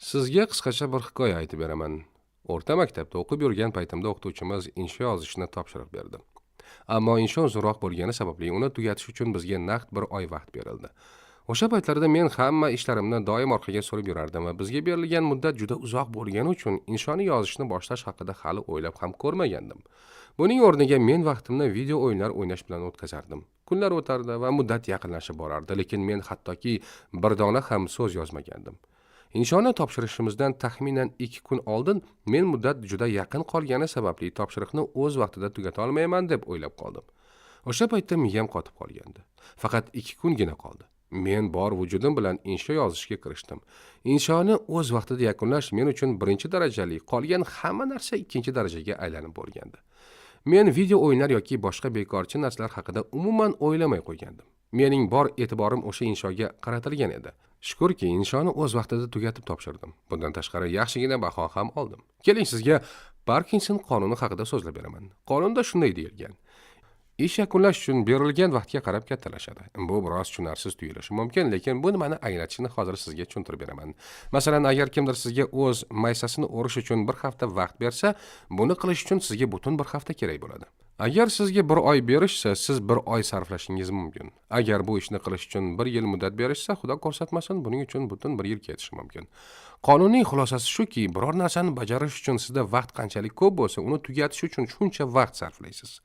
Sizga qisqacha bir hikoya aytib beraman. O'rta maktabda o'qib yurgan paytimda o'qituvchimiz insho yozishni topshiriq berdi. Ammo insho uzunroq bo'lgani sababli uni tugatish uchun bizga naqd bir oy vaqt berildi. O'sha paytlarda men hamma ishlarimni doim orqaga surib yurardim va bizga berilgan muddat juda uzoq bo'lgani uchun inshoni yozishni boshlash haqida hali o'ylab ham ko'rmagandim. Buning o'rniga men vaqtimni video o'yinlar o'ynash bilan o'tkazardim. Kunlar o'tardi va muddat yaqinlashib borardi, lekin men hattoki bir dona ham so'z yozmagandim. Inshoni topshirishimizdan taxminan 2 kun oldin men muddat juda yaqin qolgani sababli topshiriqni o'z vaqtida tugata olmayman deb o'ylab qoldim. O'sha paytda miyam qotib qolgandi. Faqat 2 kungina qoldi. Men bor vujudim bilan insho yozishga kirishdim. Inshoni o'z vaqtida yakunlash men uchun birinchi darajali, qolgan hamma narsa ikkinchi darajaga aylanib bo'lgandi. Men video o'yinlar yoki boshqa bekorchi narsalar haqida umuman o'ylamay qo'ygandim. Mening bor e'tiborim o'sha inshoga qaratilgan edi. Shukrki, inshoni o'z vaqtida tugatib topshirdim. Bundan tashqari yaxshigina baho ham oldim. Keling sizga Parkinson qonuni haqida so'zlab beraman. Qonunda shunday deyilgan: ish yakunlash uchun berilgan vaqtga qarab kattalashadi. Bu biroz tushunarsiz tuyulishi mumkin, lekin bu nimani anglatishini hozir sizga tushuntirib beraman. Masalan, agar kimdir sizga o'z maysasini o'rish uchun bir hafta vaqt bersa, buni qilish uchun sizga butun bir hafta kerak bo'ladi. Agar sizga bir oy berishsa, siz bir oy sarflashingiz mumkin. Agar bu ishni qilish uchun bir yil muddat berishsa, xudo ko'rsatmasin, buning uchun butun bir yil ketishi mumkin. Qonunning xulosasi shuki, biror narsani bajarish uchun sizda vaqt qanchalik ko'p bo'lsa, uni tugatish uchun shuncha vaqt sarflaysiz.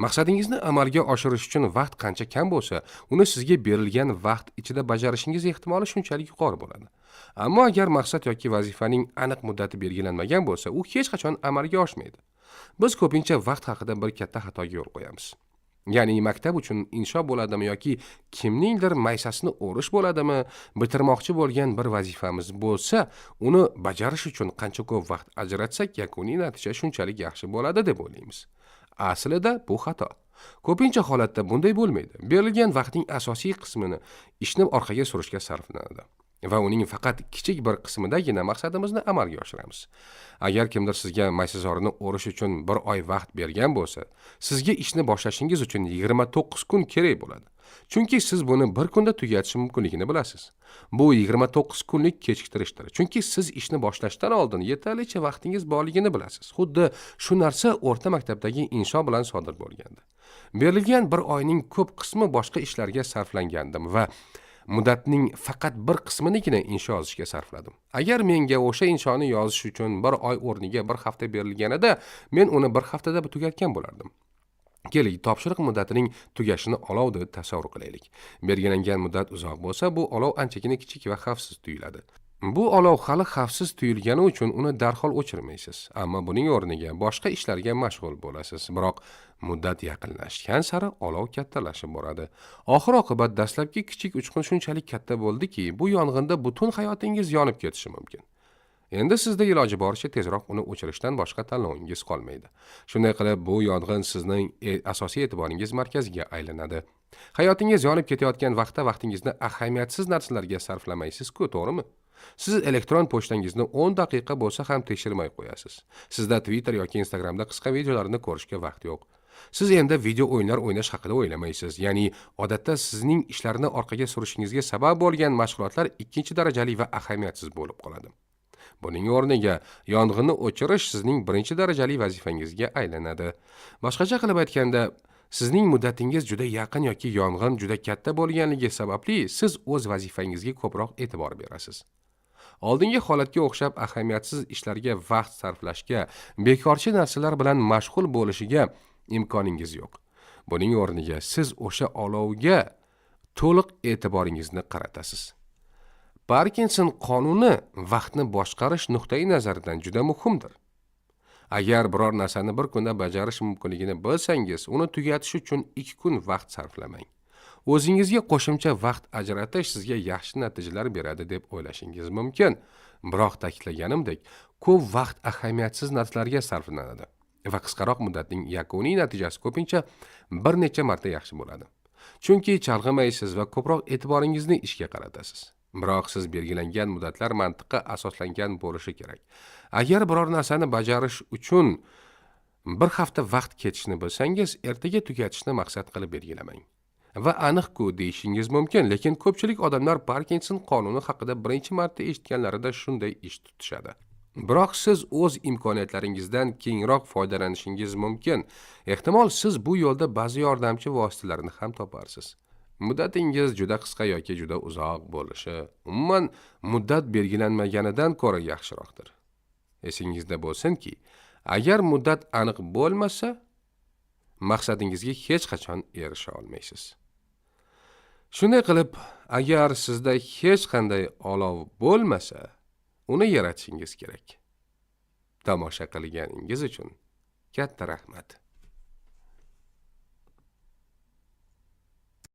Maqsadingizni amalga oshirish uchun vaqt qancha kam bo'lsa, uni sizga berilgan vaqt ichida bajarishingiz ehtimoli shunchalik yuqori bo'ladi. Ammo agar maqsad yoki vazifaning aniq muddati belgilanmagan bo'lsa, u hech qachon amalga oshmaydi. Biz ko'pincha vaqt haqida bir katta xatoga yo'l qo'yamiz. Ya'ni maktab uchun insho bo'ladimi yoki kimningdir maysasini o'rish bo'ladimi, bitirmoqchi bo'lgan bir vazifamiz bo'lsa, uni bajarish uchun qancha ko'p vaqt ajratsak, yakuniy natija shunchalik yaxshi bo'ladi deb o'ylaymiz. Aslida bu xato. Ko'pincha holatda bunday bo'lmaydi. Berilgan vaqtning asosiy qismini ishni orqaga surishga sarflanadi va uning faqat kichik bir qismidagina maqsadimizni amalga oshiramiz. Agar kimdir sizga maysazorini o'rish uchun bir oy vaqt bergan bo'lsa, sizga ishni boshlashingiz uchun 29 kun kerak bo'ladi. Chunki siz buni bir kunda tugatish mumkinligini bilasiz. Bu 29 kunlik kechiktirishdir. Chunki siz ishni boshlashdan oldin yetarlicha vaqtingiz borligini bilasiz. Xuddi shu narsa o'rta maktabdagi insho bilan sodir bo'lgandi. Berilgan bir oyning ko'p qismi boshqa ishlarga sarflangandim va muddatning faqat bir qisminigina insho yozishga sarfladim. Agar menga o'sha inshoni yozish uchun bir oy o'rniga bir hafta berilganida, men uni bir haftada tugatgan bo'lardim. Keling, topshiriq muddatining tugashini olov deb tasavvur qilaylik. Belgilangan muddat uzoq bo'lsa, bu olov anchagina kichik va xavfsiz tuyuladi. Bu olov hali xavfsiz tuyulgani uchun uni darhol o'chirmaysiz, ammo buning o'rniga boshqa ishlarga mashg'ul bo'lasiz. Biroq muddat yaqinlashgan sari olov kattalashib boradi. Oxir-oqibat dastlabki kichik uchqun shunchalik katta bo'ldiki, bu yong'inda butun hayotingiz yonib ketishi mumkin. Endi sizda iloji boricha tezroq uni o'chirishdan boshqa tanlovingiz qolmaydi. Shunday qilib, bu yong'in sizning asosiy e'tiboringiz markaziga aylanadi. Hayotingiz yonib ketayotgan vaqtda vaqtingizni ahamiyatsiz narsalarga sarflamaysiz-ku, to'g'rimi? Siz elektron pochtangizni 10 daqiqa bo'lsa ham tekshirmay qo'yasiz. Sizda Twitter yoki Instagramda qisqa videolarni ko'rishga vaqt yo'q. Siz endi video o'yinlar o'ynash haqida o'ylamaysiz. Ya'ni odatda sizning ishlarni orqaga surishingizga sabab bo'lgan mashg'ulotlar ikkinchi darajali va ahamiyatsiz bo'lib qoladi. Buning o'rniga yong'inni o'chirish sizning birinchi darajali vazifangizga aylanadi. Boshqacha qilib aytganda, sizning muddatingiz juda yaqin yoki yong'in juda katta bo'lganligi sababli siz o'z vazifangizga ko'proq e'tibor berasiz. Oldingi holatga o'xshab ahamiyatsiz ishlarga vaqt sarflashga, bekorchi narsalar bilan mashg'ul bo'lishiga imkoningiz yo'q. Buning o'rniga siz o'sha olovga to'liq e'tiboringizni qaratasiz. Parkinson qonuni vaqtni boshqarish nuqtai nazaridan juda muhimdir. Agar biror narsani bir kunda bajarish mumkinligini bilsangiz, uni tugatish uchun 2 kun vaqt sarflamang. O'zingizga qo'shimcha vaqt ajratish sizga yaxshi natijalar beradi deb o'ylashingiz mumkin. Biroq ta'kidlaganimdek, ko'p vaqt ahamiyatsiz narsalarga sarflanadi va qisqaroq muddatning yakuniy natijasi ko'pincha bir necha marta yaxshi bo'ladi. Chunki chalg'imaysiz va ko'proq e'tiboringizni ishga qaratasiz. Biroq siz belgilangan muddatlar mantiqqa asoslangan bo'lishi kerak. Agar biror narsani bajarish uchun bir hafta vaqt ketishini bilsangiz, ertaga tugatishni maqsad qilib belgilamang. va aniq-ku deyishingiz mumkin, lekin ko'pchilik odamlar Parkinson qonuni haqida birinchi marta eshitganlarida shunday ish tutishadi. Biroq siz o'z imkoniyatlaringizdan kengroq foydalanishingiz mumkin. Ehtimol siz bu yo'lda ba'zi yordamchi vositalarni ham toparsiz. Muddatingiz juda qisqa yoki juda uzoq bo'lishi, umuman muddat belgilanmaganidan ko'ra yaxshiroqdir. Esingizda bo'lsinki, agar muddat aniq bo'lmasa, maqsadingizga hech qachon erisha olmaysiz. Shunday qilib, agar sizda hech qanday olov bo'lmasa, uni yaratishingiz kerak. Tomosha qilganingiz uchun katta rahmat.